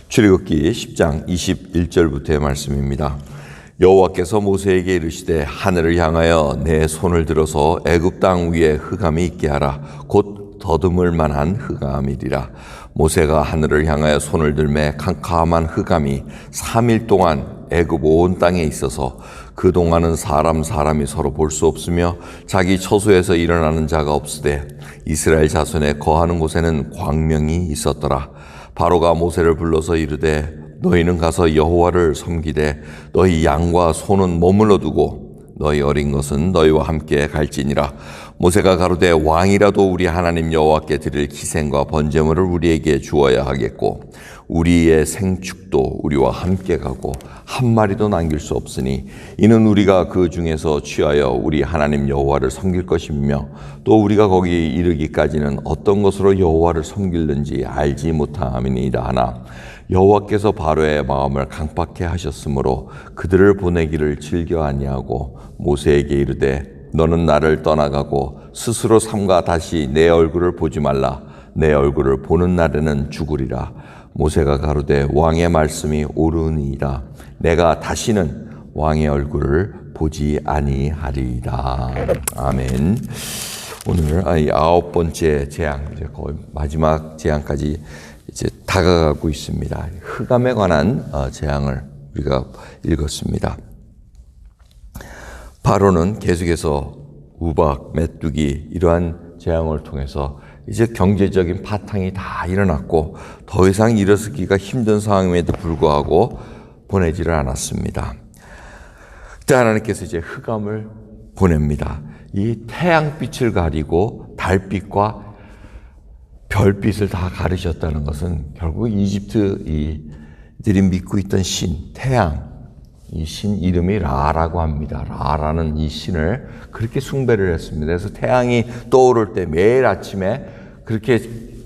출애굽기 10장 21절부터의 말씀입니다. 여호와께서 모세에게 이르시되 하늘을 향하여 내 손을 들어서 애굽 땅 위에 흑암이 있게 하라. 곧 더듬을 만한 흑암이리라. 모세가 하늘을 향하여 손을 들매 캄캄한 흑암이 3일 동안 애굽 온 땅에 있어서 그동안은 사람이 서로 볼 수 없으며 자기 처소에서 일어나는 자가 없으되 이스라엘 자손에 거하는 곳에는 광명이 있었더라. 바로가 모세를 불러서 이르되 너희는 가서 여호와를 섬기되 너희 양과 소는 머물러 두고 너희 어린 것은 너희와 함께 갈지니라. 모세가 가로되 왕이라도 우리 하나님 여호와께 드릴 기생과 번제물을 우리에게 주어야 하겠고 우리의 생축도 우리와 함께 가고 한 마리도 남길 수 없으니 이는 우리가 그 중에서 취하여 우리 하나님 여호와를 섬길 것이며 또 우리가 거기 이르기까지는 어떤 것으로 여호와를 섬길는지 알지 못함이니이다 하나 여호와께서 바로의 마음을 강팍해 하셨으므로 그들을 보내기를 즐겨 아니하고 모세에게 이르되 너는 나를 떠나가고 스스로 삼가 다시 내 얼굴을 보지 말라. 내 얼굴을 보는 날에는 죽으리라. 모세가 가로되 왕의 말씀이 옳으니이다. 내가 다시는 왕의 얼굴을 보지 아니하리이다. 아멘. 오늘 9번째 재앙, 이제 거의 마지막 재앙까지 이제 다가가고 있습니다. 흑암에 관한 재앙을 우리가 읽었습니다. 바로는 계속해서 우박, 메뚜기 이러한 재앙을 통해서 이제 경제적인 파탕이 다 일어났고 더 이상 일어서기가 힘든 상황임에도 불구하고 보내지를 않았습니다. 그때 하나님께서 이제 흑암을 보냅니다. 이 태양빛을 가리고 달빛과 별빛을 다 가르셨다는 것은 결국 이집트 이들이 믿고 있던 신, 태양, 이 신 이름이 라라고 합니다. 라라는 이 신을 그렇게 숭배를 했습니다. 그래서 태양이 떠오를 때 매일 아침에 그렇게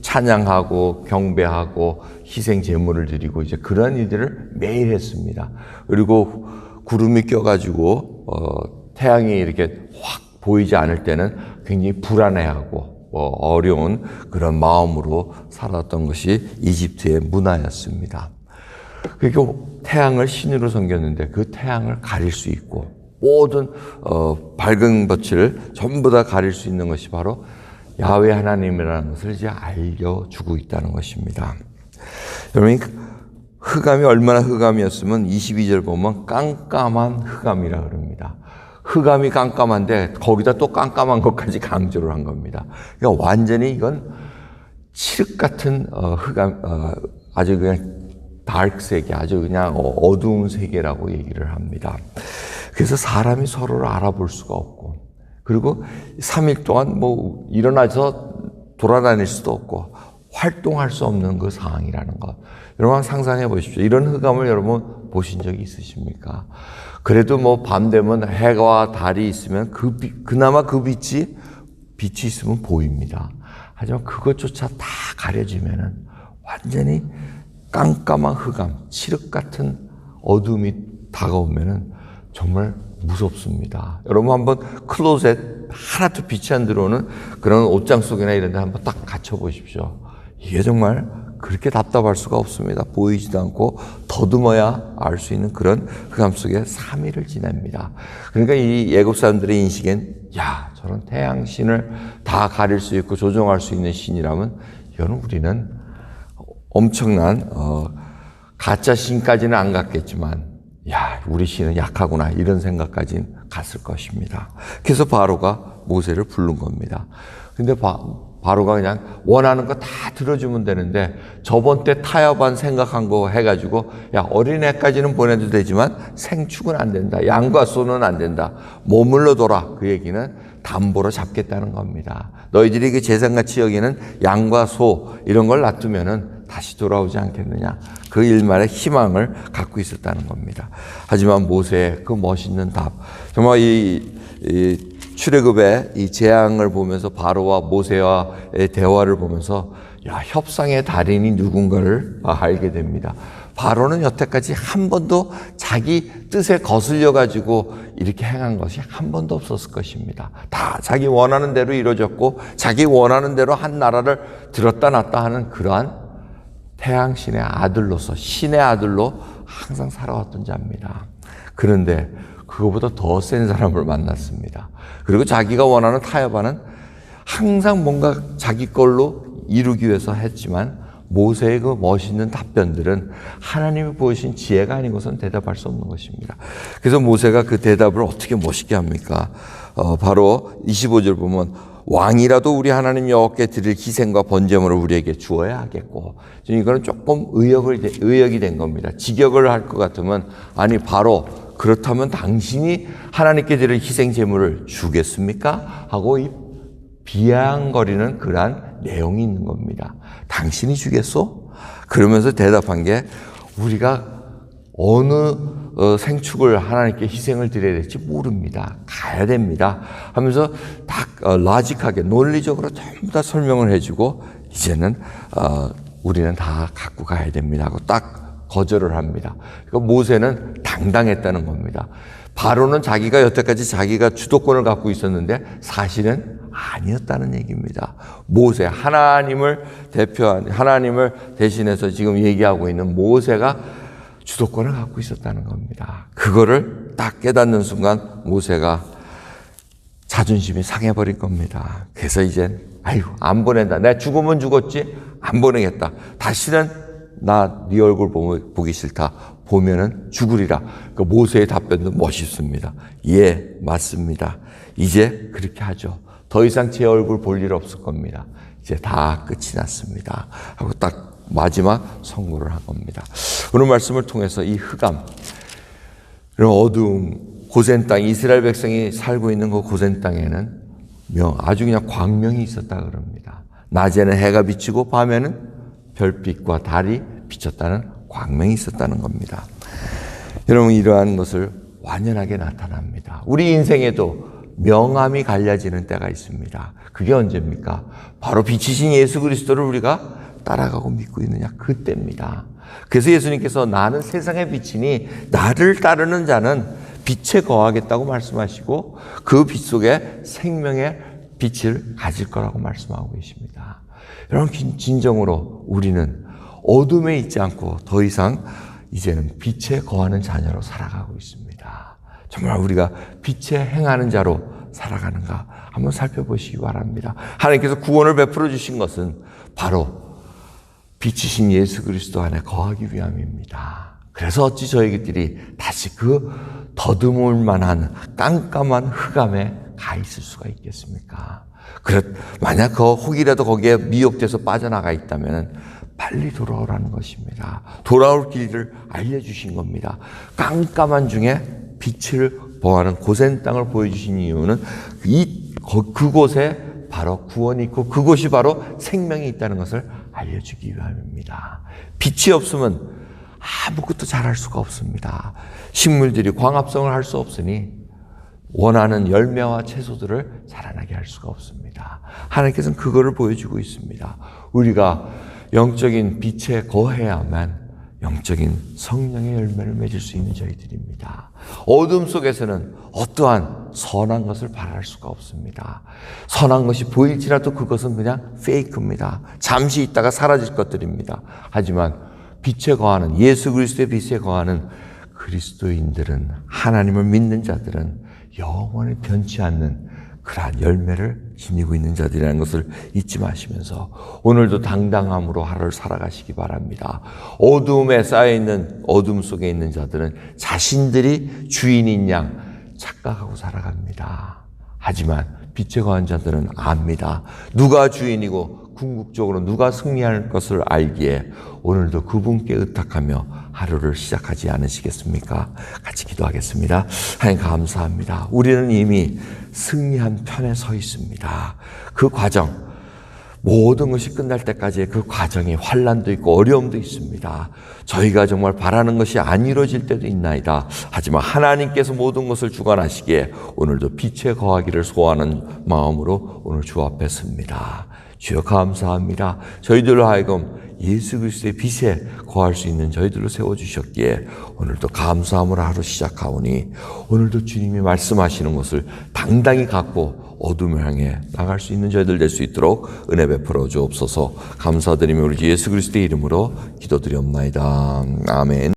찬양하고 경배하고 희생 제물을 드리고 이제 그런 일들을 매일 했습니다. 그리고 구름이 껴가지고 태양이 이렇게 확 보이지 않을 때는 굉장히 불안해하고 어려운 그런 마음으로 살았던 것이 이집트의 문화였습니다. 그리고 태양을 신으로 섬겼는데 그 태양을 가릴 수 있고 모든 밝은 빛을 전부 다 가릴 수 있는 것이 바로 야훼 하나님이라는 것을 이제 알려주고 있다는 것입니다. 여러분, 흑암이 얼마나 흑암이었으면 22절 보면 깜깜한 흑암이라 그럽니다. 흑암이 깜깜한데 거기다 또 깜깜한 것까지 강조를 한 겁니다. 그러니까 완전히 이건 칠흑 같은 흑암, 아주 그냥 다크색이 아주 그냥 어두운 세계라고 얘기를 합니다. 그래서 사람이 서로를 알아볼 수가 없고 그리고 3일 동안 뭐 일어나서 돌아다닐 수도 없고 활동할 수 없는 그 상황이라는 것. 여러분 상상해 보십시오. 이런 흑암을 여러분 보신 적이 있으십니까? 그래도 뭐 밤 되면 해와 달이 있으면 그나마 그 빛이 있으면 보입니다. 하지만 그것조차 다 가려지면은 완전히 깜깜한 흑암, 칠흑 같은 어둠이 다가오면은 정말 무섭습니다. 여러분 한번 클로셋 하나도 빛이 안 들어오는 그런 옷장 속이나 이런 데 한번 딱 갇혀 보십시오. 이게 정말 그렇게 답답할 수가 없습니다. 보이지도 않고 더듬어야 알 수 있는 그런 흑암 속에 3일을 지냅니다. 그러니까 이 애굽 사람들의 인식엔 저런 태양신을 다 가릴 수 있고 조종할 수 있는 신이라면 이거는 우리는 엄청난 가짜 신까지는 안 갔겠지만 우리 신은 약하구나 이런 생각까지는 갔을 것입니다. 그래서 바로가 모세를 부른 겁니다. 근데 바로가 그냥 원하는 거 다 들어주면 되는데 저번 때 타협한 생각한 거 해가지고 어린애까지는 보내도 되지만 생축은 안 된다. 양과 소는 안 된다. 머물러 둬라. 그 얘기는 담보로 잡겠다는 겁니다. 너희들이 그 재산같이 여기는 양과 소 이런 걸 놔두면은 다시 돌아오지 않겠느냐. 그 일말의 희망을 갖고 있었다는 겁니다. 하지만 모세의 그 멋있는 답. 정말 이 출애굽의 이 재앙을 보면서 바로와 모세와의 대화를 보면서 협상의 달인이 누군가를 알게 됩니다. 바로는 여태까지 한 번도 자기 뜻에 거슬려 가지고 이렇게 행한 것이 한 번도 없었을 것입니다. 다 자기 원하는 대로 이루어졌고 자기 원하는 대로 한 나라를 들었다 놨다 하는 그러한 태양신의 아들로서 신의 아들로 항상 살아왔던 자입니다. 그런데 그거보다 더 센 사람을 만났습니다. 그리고 자기가 원하는 타협안은 항상 뭔가 자기 걸로 이루기 위해서 했지만 모세의 그 멋있는 답변들은 하나님이 보여주신 지혜가 아니고선 대답할 수 없는 것입니다. 그래서 모세가 그 대답을 어떻게 멋있게 합니까? 바로 25절 보면 왕이라도 우리 하나님 여호와께 드릴 희생과 번제물을 우리에게 주어야 하겠고, 이거는 조금 의역이 된 겁니다. 직역을 할 것 같으면 아니 바로 그렇다면 당신이 하나님께 드릴 희생 제물을 주겠습니까? 하고 이 비아냥거리는 그러한 내용이 있는 겁니다. 당신이 주겠소? 그러면서 대답한 게 우리가 어느 생축을 하나님께 희생을 드려야 될지 모릅니다. 가야 됩니다. 하면서 딱 라직하게 논리적으로 전부 다 설명을 해주고 이제는 우리는 다 갖고 가야 됩니다 하고 딱 거절을 합니다. 그러니까 모세는 당당했다는 겁니다. 바로는 자기가 여태까지 자기가 주도권을 갖고 있었는데 사실은 아니었다는 얘기입니다. 모세, 하나님을 대신해서 지금 얘기하고 있는 모세가 주도권을 갖고 있었다는 겁니다. 그거를 딱 깨닫는 순간 모세가 자존심이 상해버린 겁니다. 그래서 이젠 안 보낸다. 내가 죽으면 죽었지 안 보내겠다. 다시는 나 네 얼굴 보기 싫다. 보면은 죽으리라. 그 모세의 답변도 멋있습니다. 예, 맞습니다. 이제 그렇게 하죠. 더 이상 제 얼굴 볼 일 없을 겁니다. 이제 다 끝이 났습니다. 하고 딱 마지막 선고를 한 겁니다. 오늘 말씀을 통해서 이 흑암, 어두움, 고센 땅, 이스라엘 백성이 살고 있는 그 고센 땅에는 아주 그냥 광명이 있었다 그럽니다. 낮에는 해가 비치고 밤에는 별빛과 달이 비쳤다는 광명이 있었다는 겁니다. 여러분, 이러한 것을 완연하게 나타납니다. 우리 인생에도 명암이 갈라지는 때가 있습니다. 그게 언제입니까? 바로 빛이신 예수 그리스도를 우리가 따라가고 믿고 있느냐, 그때입니다. 그래서 예수님께서 나는 세상의 빛이니 나를 따르는 자는 빛에 거하겠다고 말씀하시고 그 빛 속에 생명의 빛을 가질 거라고 말씀하고 계십니다. 여러분, 진정으로 우리는 어둠에 있지 않고 더 이상 이제는 빛에 거하는 자녀로 살아가고 있습니다. 정말 우리가 빛에 행하는 자로 살아가는가 한번 살펴보시기 바랍니다. 하나님께서 구원을 베풀어 주신 것은 바로 빛이신 예수 그리스도 안에 거하기 위함입니다. 그래서 어찌 저희들이 다시 그 더듬을 만한 깜깜한 흑암에 가 있을 수가 있겠습니까? 만약 혹이라도 거기에 미혹돼서 빠져나가 있다면 빨리 돌아오라는 것입니다. 돌아올 길을 알려주신 겁니다. 깜깜한 중에 빛을 보하는 고센 땅을 보여주신 이유는 그곳에 바로 구원이 있고 그곳이 바로 생명이 있다는 것을 알려주기 위함입니다. 빛이 없으면 아무것도 잘할 수가 없습니다. 식물들이 광합성을 할 수 없으니 원하는 열매와 채소들을 자라나게 할 수가 없습니다. 하나님께서는 그거를 보여주고 있습니다. 우리가 영적인 빛에 거해야만 영적인 성령의 열매를 맺을 수 있는 저희들입니다. 어둠 속에서는 어떠한 선한 것을 바랄 수가 없습니다. 선한 것이 보일지라도 그것은 그냥 페이크입니다. 잠시 있다가 사라질 것들입니다. 하지만 빛에 거하는, 예수 그리스도의 빛에 거하는 그리스도인들은, 하나님을 믿는 자들은 영원히 변치 않는 그러한 열매를 지니고 있는 자들이라는 것을 잊지 마시면서 오늘도 당당함으로 하루를 살아가시기 바랍니다. 어둠에 쌓여있는, 어둠 속에 있는 자들은 자신들이 주인인 양 착각하고 살아갑니다. 하지만 빛에 거한 자들은 압니다. 누가 주인이고 궁극적으로 누가 승리할 것을 알기에 오늘도 그분께 의탁하며 하루를 시작하지 않으시겠습니까? 같이 기도하겠습니다. 하나님 감사합니다. 우리는 이미 승리한 편에 서 있습니다. 그 과정, 모든 것이 끝날 때까지의 그 과정에 환난도 있고 어려움도 있습니다. 저희가 정말 바라는 것이 안 이루어질 때도 있나이다. 하지만 하나님께서 모든 것을 주관하시기에 오늘도 빛에 거하기를 소원하는 마음으로 오늘 주 앞에 섭니다. 주여 감사합니다. 저희들로 하여금 예수 그리스도의 빛에 거할 수 있는 저희들로 세워주셨기에 오늘도 감사함으로 하루 시작하오니 오늘도 주님이 말씀하시는 것을 당당히 갖고 어둠을 향해 나갈 수 있는 저희들 될 수 있도록 은혜 베풀어 주옵소서. 감사드리며 우리 주 예수 그리스도의 이름으로 기도드리옵나이다. 아멘.